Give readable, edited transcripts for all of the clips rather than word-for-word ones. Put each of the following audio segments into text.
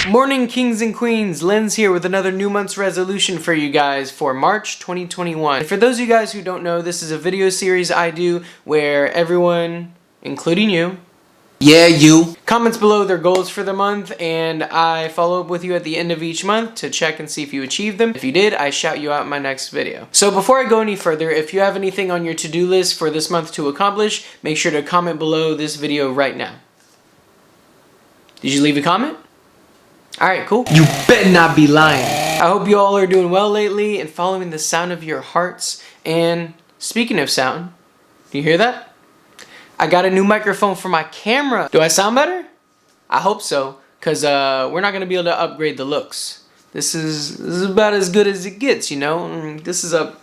Morning kings and queens, Len's here with another new month's resolution for you guys for March 2021. And for those of you guys who don't know, this is a video series I do where everyone, including you, comments below their goals for the month, and I follow up with you at the end of each month to check and see if you achieved them. If you did, I shout you out in my next video. So before I go any further, if you have anything on your to-do list for this month to accomplish, make sure to comment below this video right now. Did you leave a comment? Alright, cool. You better not be lying. I hope you all are doing well lately and following the sound of your hearts. And speaking of sound, do you hear that? I got a new microphone for my camera. Do I sound better? I hope so, because we're not going to be able to upgrade the looks. This is about as good as it gets, you know? This is a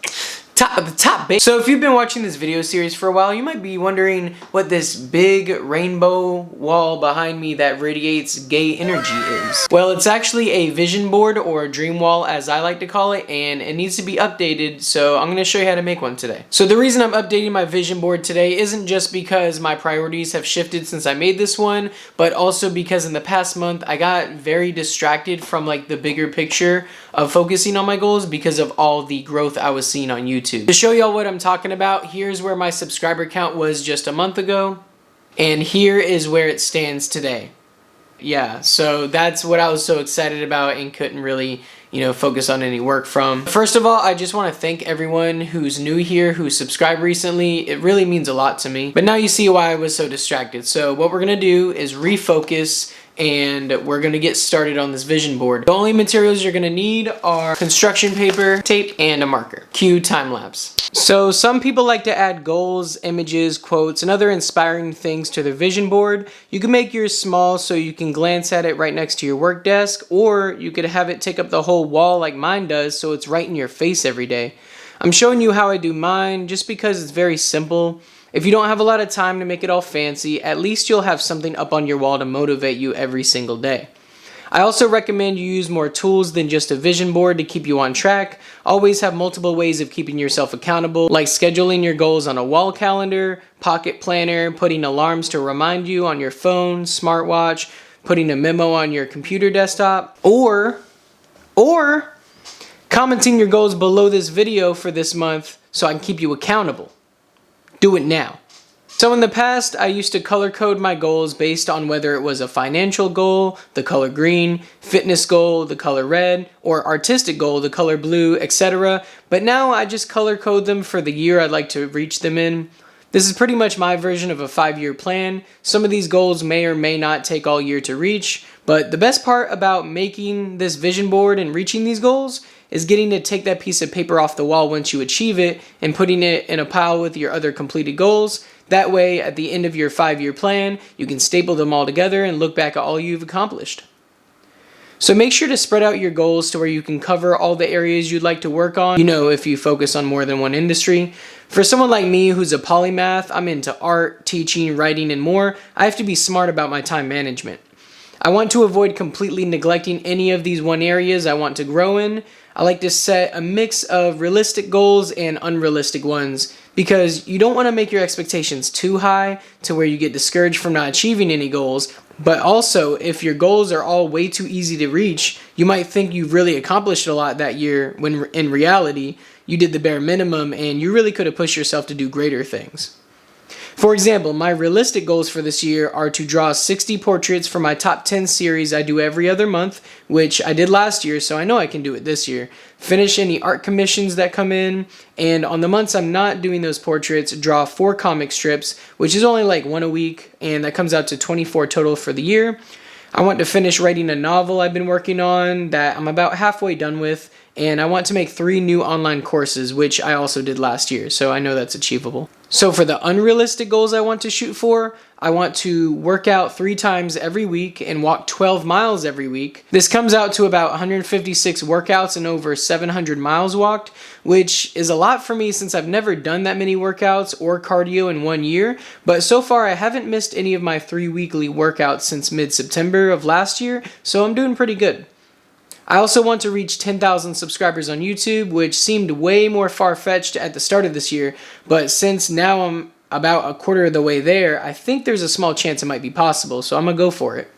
top of the top, babe. So if you've been watching this video series for a while, you might be wondering what this big rainbow wall behind me that radiates gay energy is. Well, it's actually a vision board, or a dream wall as I like to call it, and it needs to be updated, so I'm going to show you how to make one today. So the reason I'm updating my vision board today isn't just because my priorities have shifted since I made this one, but also because in the past month I got very distracted from like the bigger picture of focusing on my goals because of all the growth I was seeing on YouTube. To show y'all what I'm talking about, here's where my subscriber count was just a month ago, and here is where it stands today. Yeah, so that's what I was so excited about and couldn't really, focus on any work from. First of all, I just want to thank everyone who's new here, who subscribed recently. It really means a lot to me. But now you see why I was so distracted. So what we're going to do is refocus, and we're going to get started on this vision board. The only materials you're going to need are construction paper, tape, and a marker. Cue time lapse. So some people like to add goals, images, quotes, and other inspiring things to their vision board. You can make yours small so you can glance at it right next to your work desk, or you could have it take up the whole wall like mine does so it's right in your face every day. I'm showing you how I do mine just because it's very simple. If you don't have a lot of time to make it all fancy, at least you'll have something up on your wall to motivate you every single day. I also recommend you use more tools than just a vision board to keep you on track. Always have multiple ways of keeping yourself accountable, like scheduling your goals on a wall calendar, pocket planner, putting alarms to remind you on your phone, smartwatch, putting a memo on your computer desktop, or commenting your goals below this video for this month so I can keep you accountable. Do it now. So in the past, I used to color code my goals based on whether it was a financial goal, the color green, fitness goal, the color red, or artistic goal, the color blue, etc. But now I just color code them for the year I'd like to reach them in. This is pretty much my version of a 5-year plan. Some of these goals may or may not take all year to reach, but the best part about making this vision board and reaching these goals is getting to take that piece of paper off the wall once you achieve it and putting it in a pile with your other completed goals. That way, at the end of your 5-year plan, you can staple them all together and look back at all you've accomplished. So make sure to spread out your goals to where you can cover all the areas you'd like to work on, if you focus on more than one industry. For someone like me who's a polymath, I'm into art, teaching, writing, and more, I have to be smart about my time management. I want to avoid completely neglecting any of these one areas I want to grow in. I like to set a mix of realistic goals and unrealistic ones, because you don't want to make your expectations too high to where you get discouraged from not achieving any goals. But also, if your goals are all way too easy to reach, you might think you've really accomplished a lot that year when in reality, you did the bare minimum and you really could have pushed yourself to do greater things. For example, my realistic goals for this year are to draw 60 portraits for my top 10 series I do every other month, which I did last year, so I know I can do it this year. Finish any art commissions that come in, and on the months I'm not doing those portraits, draw 4 comic strips, which is only like 1 a week, and that comes out to 24 total for the year. I want to finish writing a novel I've been working on that I'm about halfway done with, and I want to make 3 new online courses, which I also did last year, so I know that's achievable. So for the unrealistic goals I want to shoot for, I want to work out 3 times every week and walk 12 miles every week. This comes out to about 156 workouts and over 700 miles walked, which is a lot for me since I've never done that many workouts or cardio in 1 year, but so far I haven't missed any of my 3 weekly workouts since mid-September of last year, so I'm doing pretty good. I also want to reach 10,000 subscribers on YouTube, which seemed way more far-fetched at the start of this year, but since now I'm about a quarter of the way there, I think there's a small chance it might be possible, so I'm gonna go for it.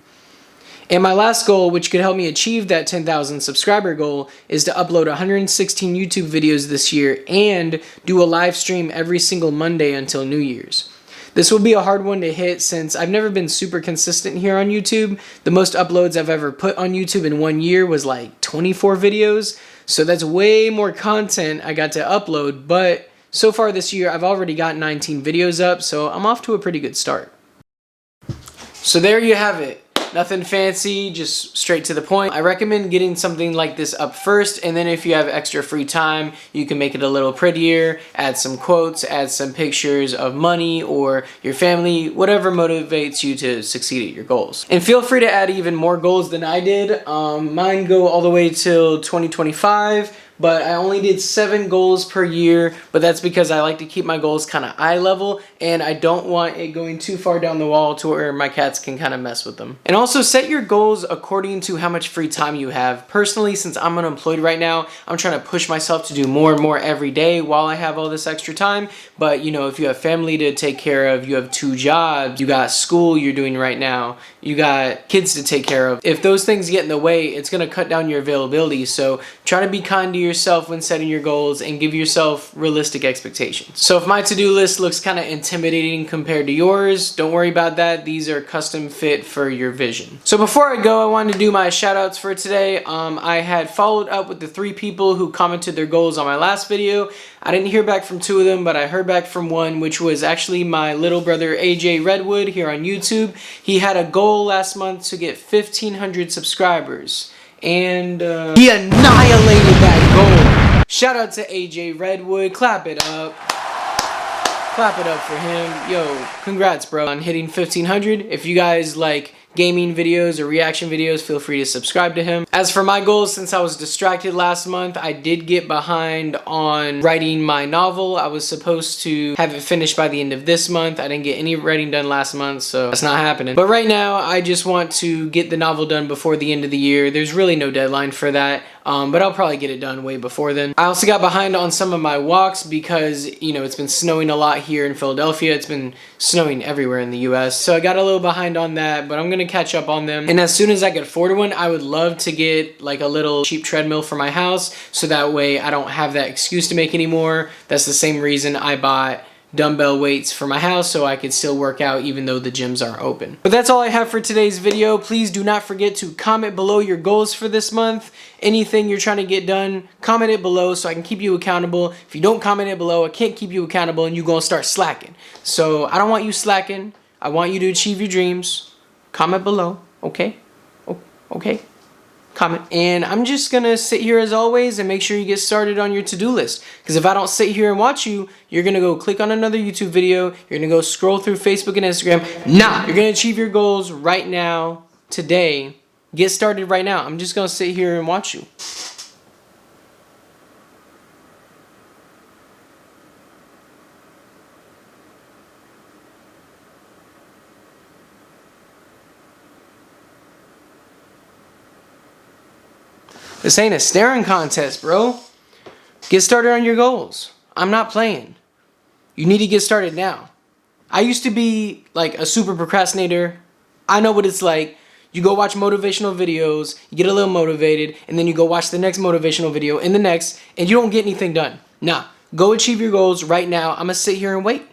And my last goal, which could help me achieve that 10,000 subscriber goal, is to upload 116 YouTube videos this year and do a live stream every single Monday until New Year's. This will be a hard one to hit since I've never been super consistent here on YouTube. The most uploads I've ever put on YouTube in 1 year was like 24 videos. So that's way more content I got to upload. But so far this year, I've already got 19 videos up. So I'm off to a pretty good start. So there you have it. Nothing fancy, just straight to the point. I recommend getting something like this up first, and then if you have extra free time, you can make it a little prettier, add some quotes, add some pictures of money or your family, whatever motivates you to succeed at your goals. And feel free to add even more goals than I did. Mine go all the way till 2025. But I only did 7 goals per year, but that's because I like to keep my goals kind of eye level, and I don't want it going too far down the wall to where my cats can kind of mess with them. And also set your goals according to how much free time you have. Personally, since I'm unemployed right now, I'm trying to push myself to do more and more every day while I have all this extra time. But you know, if you have family to take care of, you have 2 jobs, you got school you're doing right now, you got kids to take care of. If those things get in the way, it's going to cut down your availability. So try to be kind to yourself when setting your goals and give yourself realistic expectations. So if my to-do list looks kind of intimidating compared to yours, don't worry about that. These are custom fit for your vision. So before I go, I wanted to do my shout outs for today. I had followed up with the 3 people who commented their goals on my last video. I didn't hear back from 2 of them, but I heard back from one, which was actually my little brother AJ Redwood here on YouTube. He had a goal last month to get 1,500 subscribers, and he annihilated that goal. Shout out to AJ Redwood. Clap it up. Clap it up for him. Yo, congrats, bro, on hitting 1,500. If you guys like gaming videos or reaction videos, feel free to subscribe to him. As for my goals, since I was distracted last month, I did get behind on writing my novel. I was supposed to have it finished by the end of this month. I didn't get any writing done last month, so that's not happening. But right now, I just want to get the novel done before the end of the year. There's really no deadline for that. But I'll probably get it done way before then. I also got behind on some of my walks because, you know, it's been snowing a lot here in Philadelphia. It's been snowing everywhere in the US. So I got a little behind on that, but I'm going to catch up on them. And as soon as I could afford one, I would love to get like a little cheap treadmill for my house. So that way I don't have that excuse to make anymore. That's the same reason I bought dumbbell weights for my house, so I could still work out even though the gyms aren't open. But that's all I have for today's video. Please do not forget to comment below your goals for this month. Anything you're trying to get done, comment it below so I can keep you accountable. If you don't comment it below, I can't keep you accountable and you're gonna start slacking. So I don't want you slacking. I want you to achieve your dreams. Comment below, okay? Okay? Comment. And I'm just gonna sit here as always and make sure you get started on your to-do list, because if I don't sit here and watch you, you're gonna go click on another YouTube video, you're gonna go scroll through Facebook and Instagram. Nah, you're gonna achieve your goals right now, today. Get started right now. I'm just gonna sit here and watch you. This ain't a staring contest, bro. Get started on your goals. I'm not playing. You need to get started now. I used to be like a super procrastinator. I know what it's like. You go watch motivational videos, you get a little motivated, and then you go watch the next motivational video and the next, and you don't get anything done. Nah, go achieve your goals right now. I'm gonna sit here and wait.